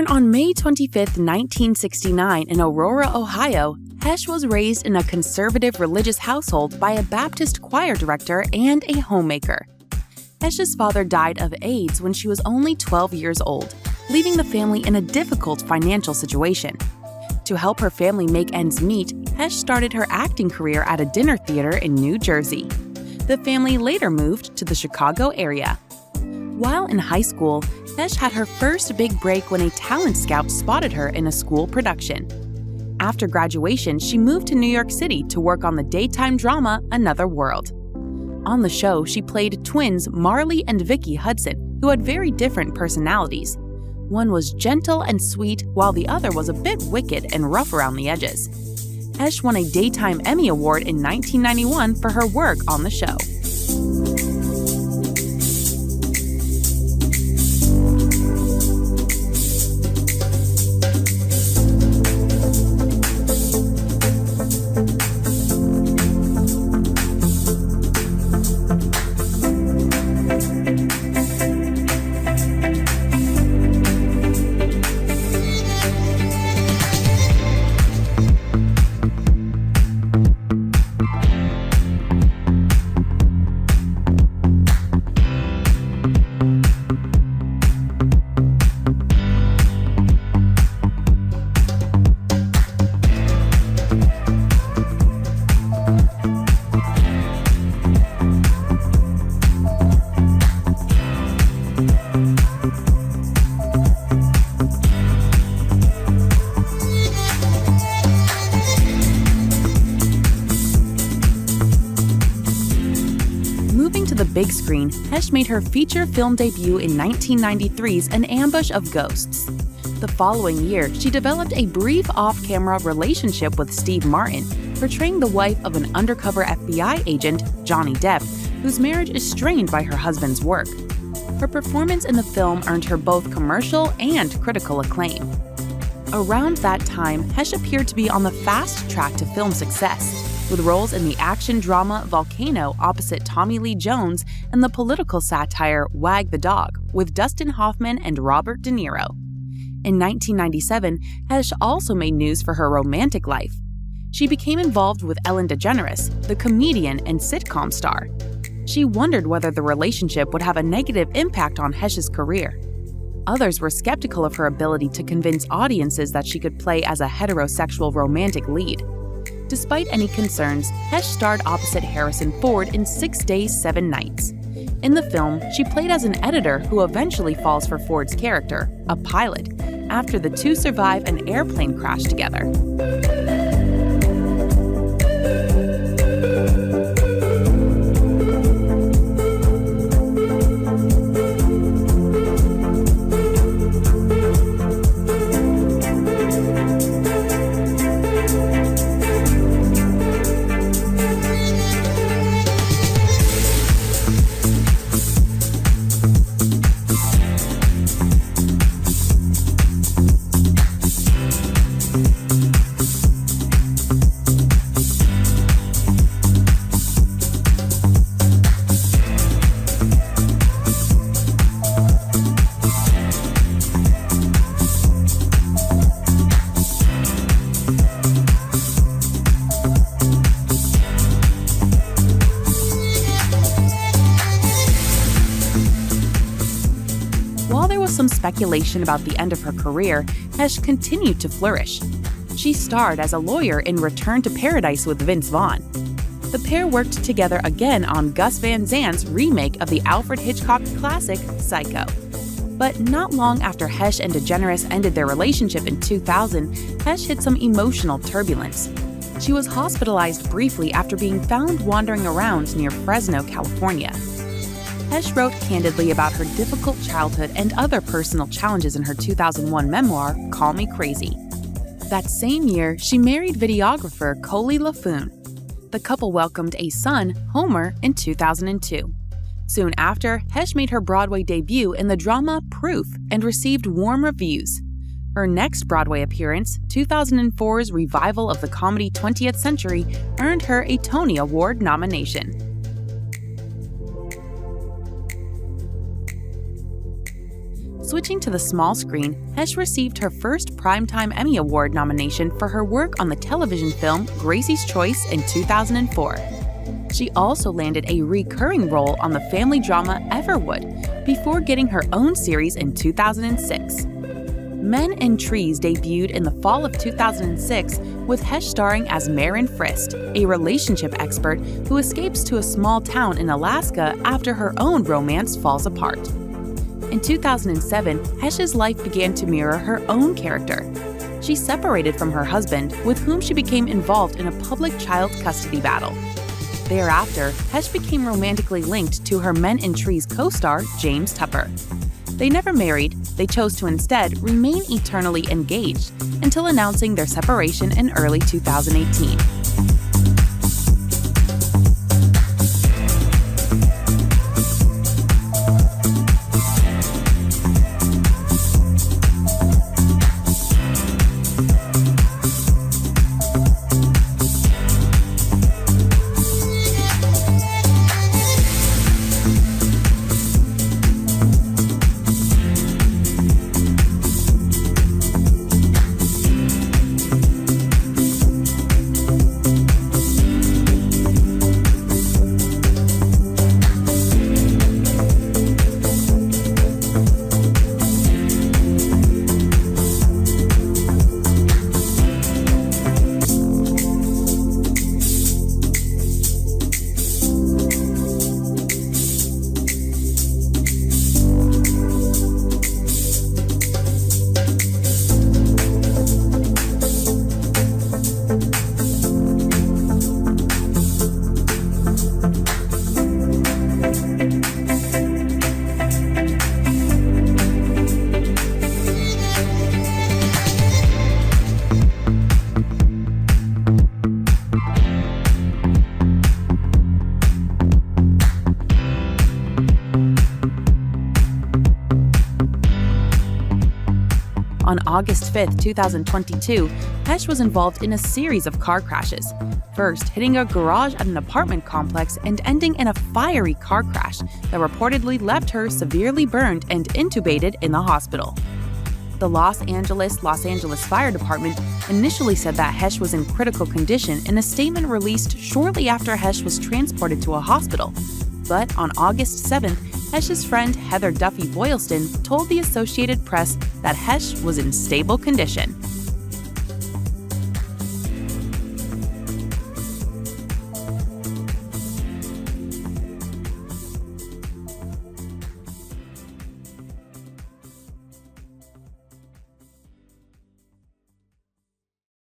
on May 25, 1969 in Aurora, Ohio, Heche was raised in a conservative religious household by a Baptist choir director and a homemaker. Heche's father died of AIDS when she was only 12 years old, leaving the family in a difficult financial situation. To help her family make ends meet, Heche started her acting career at a dinner theater in New Jersey. The family later moved to the Chicago area. While in high school, Heche had her first big break when a talent scout spotted her in a school production. After graduation, she moved to New York City to work on the daytime drama Another World. On the show, she played twins Marley and Vicky Hudson, who had very different personalities. One was gentle and sweet, while the other was a bit wicked and rough around the edges. Heche won a Daytime Emmy Award in 1991 for her work on the show. Moving to the big screen, Heche made her feature film debut in 1993's An Ambush of Ghosts. The following year, she developed a brief off-camera relationship with Steve Martin, portraying the wife of an undercover FBI agent, Johnny Depp, whose marriage is strained by her husband's work. Her performance in the film earned her both commercial and critical acclaim. Around that time, Heche appeared to be on the fast track to film success, with roles in the action drama Volcano opposite Tommy Lee Jones and the political satire Wag the Dog with Dustin Hoffman and Robert De Niro. In 1997, Heche also made news for her romantic life. She became involved with Ellen DeGeneres, the comedian and sitcom star. She wondered whether the relationship would have a negative impact on Heche's career. Others were skeptical of her ability to convince audiences that she could play as a heterosexual romantic lead. Despite any concerns, Heche starred opposite Harrison Ford in 6 Days, 7 Nights. In the film, she played as an editor who eventually falls for Ford's character, a pilot, after the two survive an airplane crash together. While there was some speculation about the end of her career, Heche continued to flourish. She starred as a lawyer in Return to Paradise with Vince Vaughn. The pair worked together again on Gus Van Sant's remake of the Alfred Hitchcock classic Psycho. But not long after Heche and DeGeneres ended their relationship in 2000, Heche hit some emotional turbulence. She was hospitalized briefly after being found wandering around near Fresno, California. Heche wrote candidly about her difficult childhood and other personal challenges in her 2001 memoir, Call Me Crazy. That same year, she married videographer Coley LaFoon. The couple welcomed a son, Homer, in 2002. Soon after, Heche made her Broadway debut in the drama Proof and received warm reviews. Her next Broadway appearance, 2004's revival of the comedy 20th Century, earned her a Tony Award nomination. Switching to the small screen, Heche received her first Primetime Emmy Award nomination for her work on the television film Gracie's Choice in 2004. She also landed a recurring role on the family drama Everwood before getting her own series in 2006. Men and Trees debuted in the fall of 2006 with Heche starring as Maren Frist, a relationship expert who escapes to a small town in Alaska after her own romance falls apart. In 2007, Heche's life began to mirror her own character. She separated from her husband, with whom she became involved in a public child custody battle. Thereafter, Heche became romantically linked to her Men and Trees co-star, James Tupper. They never married, they chose to instead remain eternally engaged until announcing their separation in early 2018. On August 5, 2022, Heche was involved in a series of car crashes, first hitting a garage at an apartment complex and ending in a fiery car crash that reportedly left her severely burned and intubated in the hospital. The Los Angeles Fire Department initially said that Heche was in critical condition in a statement released shortly after Heche was transported to a hospital. But on August 7th, Heche's friend Heather Duffy Boylston told the Associated Press that Heche was in stable condition.